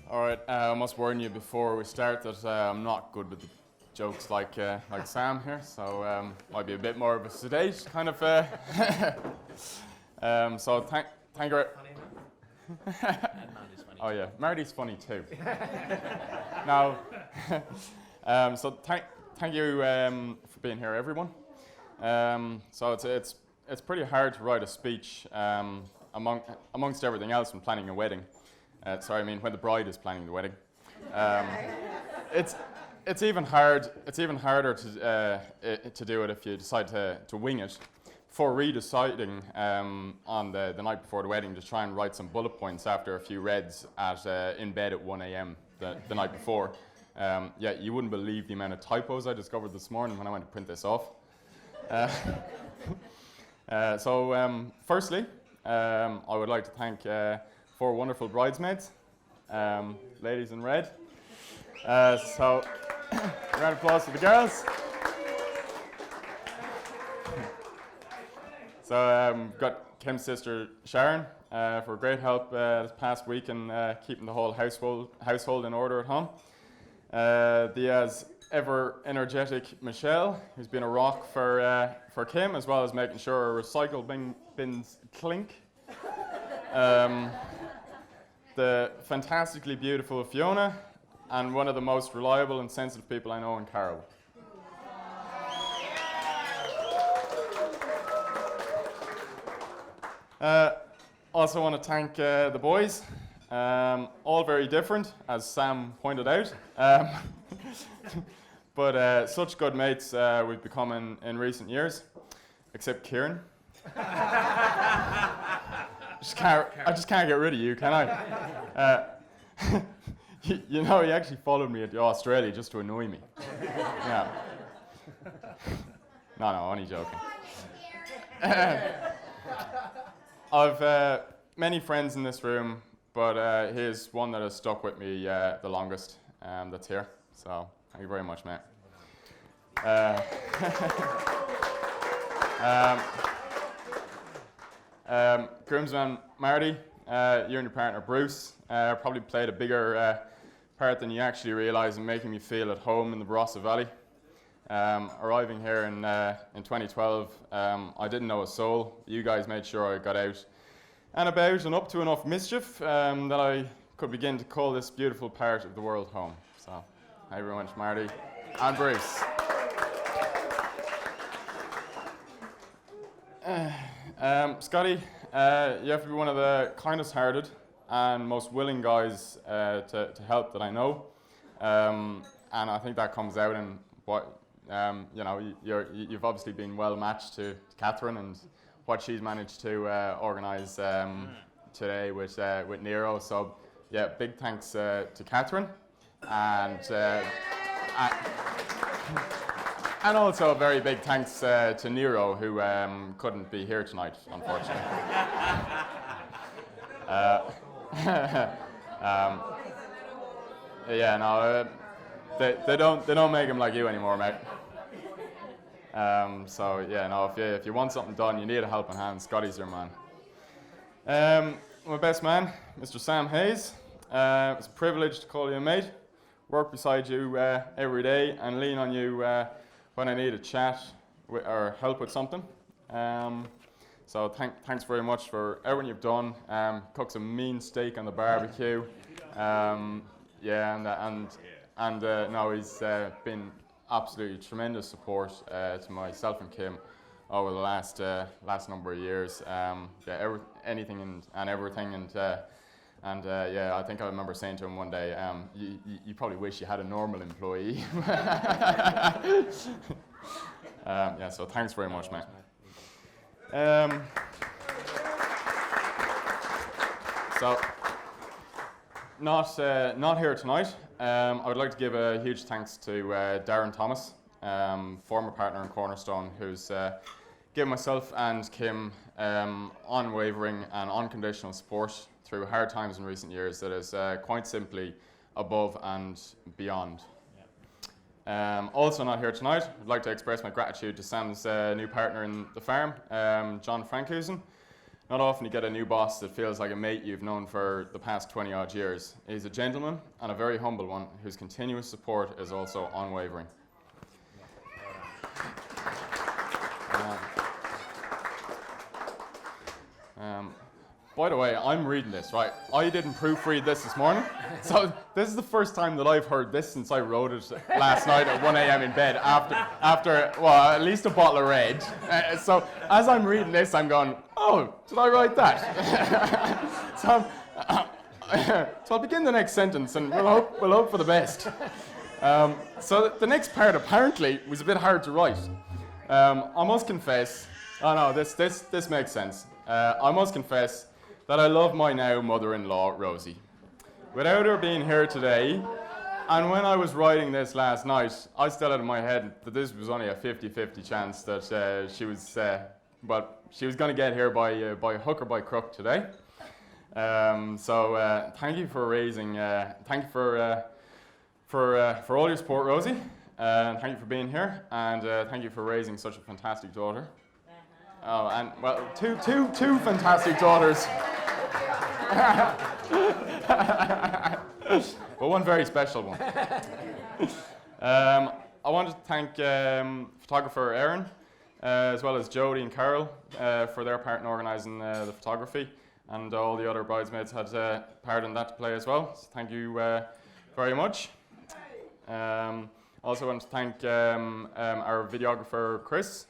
All right, I must warn you before we start that I'm not good with the jokes like Sam here, so might be a bit more of a sedate kind of. So thank you. Oh yeah, Marty's funny too. Now, so thank you for being here, everyone. So it's pretty hard to write a speech amongst everything else when planning a wedding. When the bride is planning the wedding. It's even harder to do it if you decide to wing it. Before redeciding on the night before the wedding, just try and write some bullet points after a few reds in bed at 1 a.m. the night before. You wouldn't believe the amount of typos I discovered this morning when I went to print this off. Firstly, I would like to thank 4 wonderful bridesmaids, ladies in red. Round of applause for the girls. So got Kim's sister Sharon for great help this past week in keeping the whole household in order at home. The ever energetic Michelle, who's been a rock for Kim, as well as making sure our recycle bins clink. The fantastically beautiful Fiona, and one of the most reliable and sensitive people I know in Carroll. Also want to thank the boys, all very different, as Sam pointed out, but such good mates we've become in recent years, except Kieran. I just can't get rid of you, can I? You know, he actually followed me to Australia just to annoy me. Yeah. No, only joking. I've many friends in this room, but here's one that has stuck with me the longest that's here. So thank you very much, mate. Groomsman Marty, you and your partner Bruce probably played a bigger part than you actually realise in making me feel at home in the Barossa Valley. Arriving here in 2012, I didn't know a soul. You guys made sure I got out and about and up to enough mischief that I could begin to call this beautiful part of the world home. So, thank you very much, Marty and Bruce. Scotty, you have to be one of the kindest-hearted and most willing guys to help that I know, and I think that comes out in what you've obviously been well matched to Catherine and what she's managed to organise today with Nero. So yeah, big thanks to Catherine and also a very big thanks to Nero, who couldn't be here tonight, unfortunately. They don't make them like you anymore, mate. If you want something done, you need a helping hand. Scotty's your man. My best man, Mr. Sam Hayes. It's a privilege to call you a mate, work beside you every day, and lean on you when I need a chat or help with something. So thanks very much for everything you've done. Cooked some mean steak on the barbecue. He's been absolutely tremendous support to myself and Kim over the last number of years. Anything and everything, I think I remember saying to him one day, you probably wish you had a normal employee. So thanks very much, mate. Not here tonight. I would like to give a huge thanks to Darren Thomas, former partner in Cornerstone, who's given myself and Kim unwavering and unconditional support through hard times in recent years that is quite simply above and beyond. Also not here tonight, I'd like to express my gratitude to Sam's new partner in the farm, John Frankhusen. Not often you get a new boss that feels like a mate you've known for the past 20 odd years. He's a gentleman and a very humble one whose continuous support is also unwavering. By the way, I'm reading this, right? I didn't proofread this morning, so this is the first time that I've heard this since I wrote it last night at 1 a.m. in bed after well, at least a bottle of red. So as I'm reading this, I'm going, oh, did I write that? So I'll begin the next sentence, and we'll hope for the best. So the next part apparently was a bit hard to write. I must confess. Oh no, this makes sense. I must confess that I love my now mother-in-law, Rosie. Without her being here today, and when I was writing this last night, I still had in my head that this was only a 50-50 chance that she was going to get here by hook or by crook today. So thank you for thank you for all your support, Rosie. Thank you for being here, and thank you for raising such a fantastic daughter. Oh, and well, two fantastic daughters. But one very special one. I want to thank photographer Erin, as well as Jodie and Carol for their part in organising the photography, and all the other bridesmaids had part in that to play as well. So thank you very much. Also want to thank our videographer Chris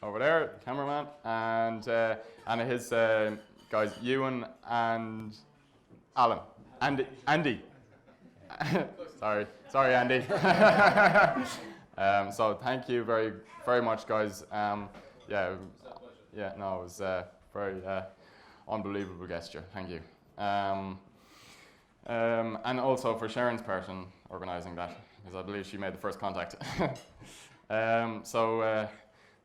over there, the cameraman, and his guys, Ewan and Alan. Andy. Sorry, Andy. So thank you very, very much, guys. It was very unbelievable gesture. Thank you. And also for Sharon's part in organising that, because I believe she made the first contact.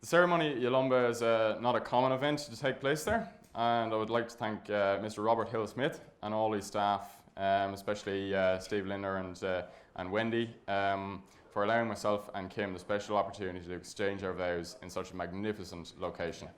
The ceremony at Yalumba is not a common event to take place there, and I would like to thank Mr. Robert Hill-Smith and all his staff, especially Steve Linder and Wendy, for allowing myself and Kim the special opportunity to exchange our vows in such a magnificent location.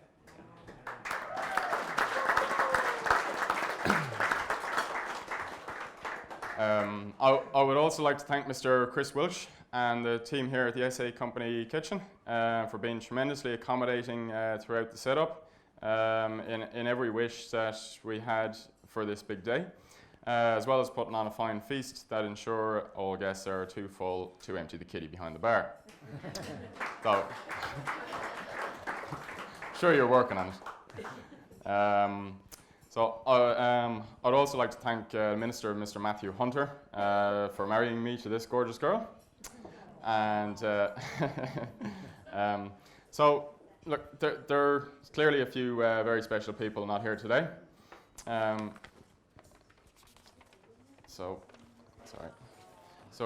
I would also like to thank Mr. Chris Wilsh and the team here at the SA Company Kitchen for being tremendously accommodating throughout the setup in every wish that we had for this big day, as well as putting on a fine feast that ensure all guests are too full to empty the kitty behind the bar. So, sure you're working on it. I'd also like to thank Minister Mr. Matthew Hunter for marrying me to this gorgeous girl. And so, look, there's clearly a few very special people not here today. So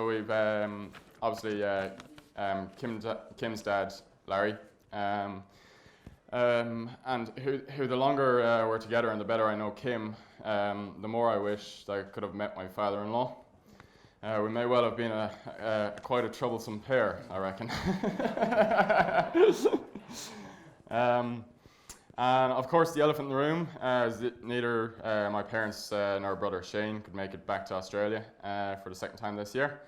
we've obviously Kim's dad, Larry, and who the longer we're together and the better I know Kim, the more I wish that I could have met my father-in-law. We may well have been quite a troublesome pair, I reckon. And of course, the elephant in the room is that neither my parents nor brother Shane could make it back to Australia for the second time this year.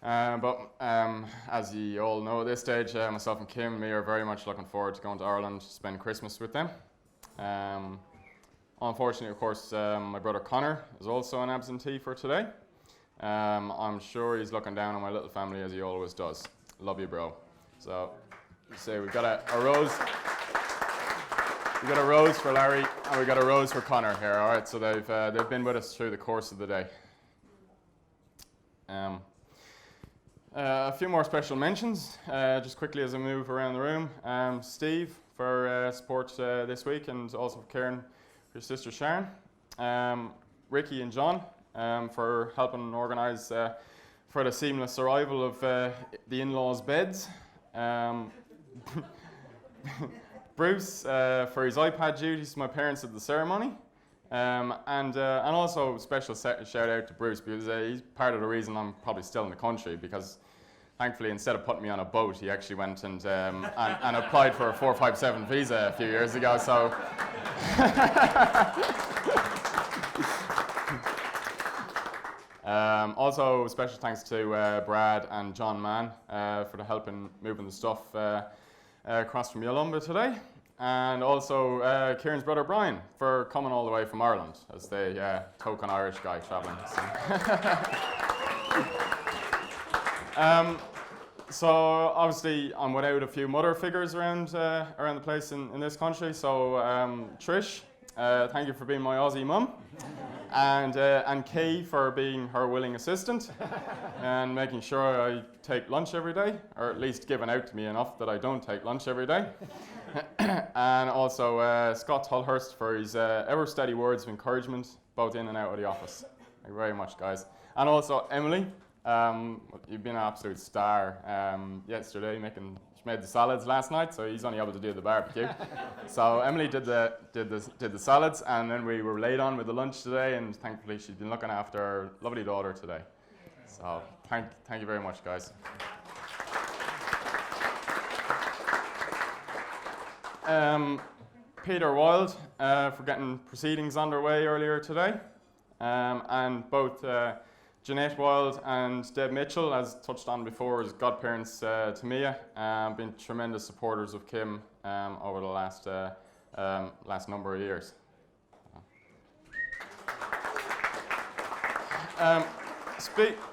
But as you all know at this stage, myself and Kim, we are very much looking forward to going to Ireland to spend Christmas with them. Unfortunately, of course, my brother Connor is also an absentee for today. I'm sure he's looking down on my little family as he always does. Love you, bro. So, we've got a rose. We've got a rose for Larry, and we've got a rose for Connor here. All right, so they've been with us through the course of the day. A few more special mentions, just quickly as I move around the room. Steve for support this week, and also Karen for your sister Sharon. Ricky and John for helping organise for the seamless arrival of the in-laws' beds. Bruce for his iPad duties to my parents at the ceremony. And also special shout out to Bruce, because he's part of the reason I'm probably still in the country, because thankfully, instead of putting me on a boat, he actually went and applied for a 457 visa a few years ago. So. Also, special thanks to Brad and John Mann for the help in moving the stuff across from Yolumba today. And also Kieran's brother Brian for coming all the way from Ireland as the token Irish guy travelling. So obviously I'm without a few mother figures around the place in this country. So Trish, thank you for being my Aussie mum. And Kay for being her willing assistant and making sure I take lunch every day, or at least giving out to me enough that I don't take lunch every day. And also Scott Tulhurst for his ever steady words of encouragement, both in and out of the office. Thank you very much, guys. And also Emily, you've been an absolute star yesterday. She made the salads last night, so he's only able to do the barbecue. So Emily did the salads, and then we were late on with the lunch today, and thankfully she's been looking after our lovely daughter today. So thank you very much, guys. Peter Wild for getting proceedings underway earlier today, and both Jeanette Wild and Deb Mitchell, as touched on before, as godparents to Mia, been tremendous supporters of Kim over the last number of years.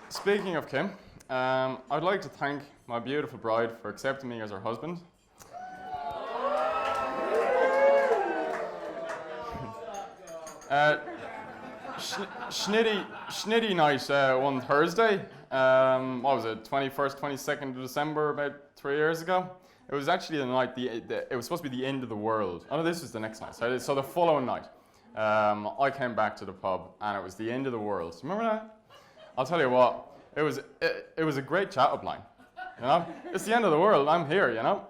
Speaking of Kim, I'd like to thank my beautiful bride for accepting me as her husband. Schnitty night one Thursday, what was it, 21st, 22nd of December, about 3 years ago. It was actually the night, it was supposed to be the end of the world. Oh no, this was the next night. So the following night, I came back to the pub and it was the end of the world. Remember that? I'll tell you what, it was a great chat-up line. You know, it's the end of the world, I'm here, you know.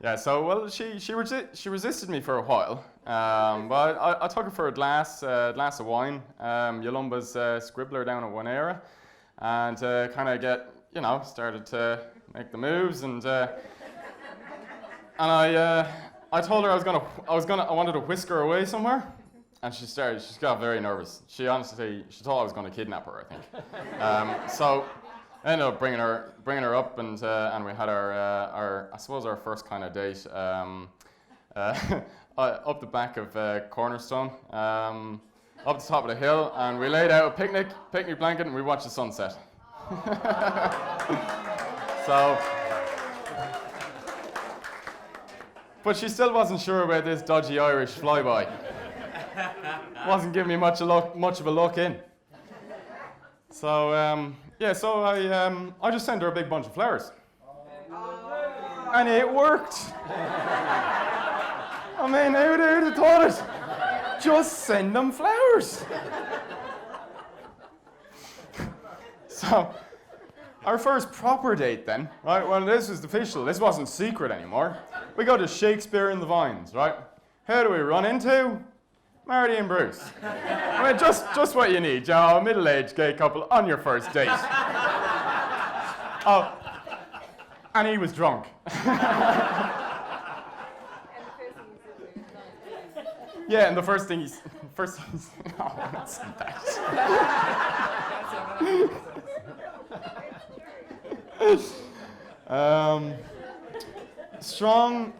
Yeah, so well, she resisted me for a while, but I took her for a glass of wine. Yolumba's scribbler down at Wanera, and kind of started to make the moves, and I told her I wanted to whisk her away somewhere, and she got very nervous. She thought I was going to kidnap her, I think. So I ended up bringing her up, and we had our I suppose our first kind of date up the back of Cornerstone, up the top of the hill, and we laid out a picnic blanket and we watched the sunset. So, but she still wasn't sure about this dodgy Irish flyby. Wasn't giving me much of a look in. So. Yeah, so I just sent her a big bunch of flowers. And it worked. I mean, who'd have thought it? Just send them flowers. So, our first proper date then, right? Well, this was official. This wasn't secret anymore. We go to Shakespeare in the Vines, right? Who do we run into? Marty and Bruce. I mean, just what you need, a middle-aged gay couple on your first date. Oh, and he was drunk. Yeah, and the first thing he's oh, that's that. Strong,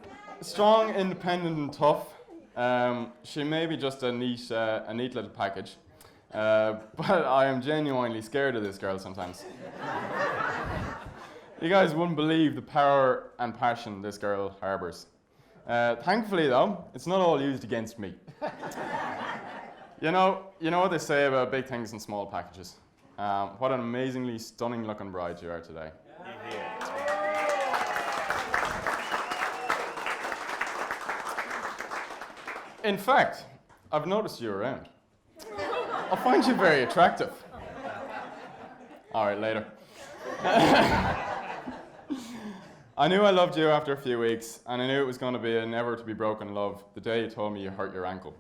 independent, and tough. She may be just a neat little package, but I am genuinely scared of this girl sometimes. You guys wouldn't believe the power and passion this girl harbours. Thankfully, though, it's not all used against me. You know what they say about big things and small packages. What an amazingly stunning-looking bride you are today. In fact, I've noticed you around. I find you very attractive. All right, later. I knew I loved you after a few weeks, and I knew it was going to be a never-to-be-broken love the day you told me you hurt your ankle.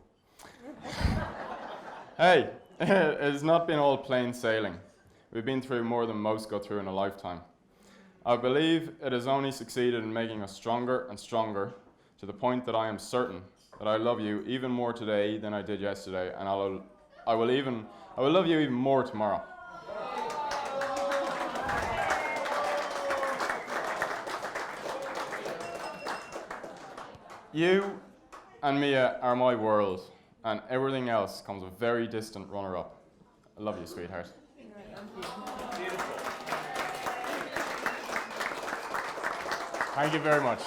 Hey, it has not been all plain sailing. we've been through more than most go through in a lifetime. I believe it has only succeeded in making us stronger and stronger, to the point that I am certain that I love you even more today than I did yesterday, and I will love you even more tomorrow. You and Mia are my world, and everything else comes a very distant runner-up. I love you, sweetheart. Thank you very much.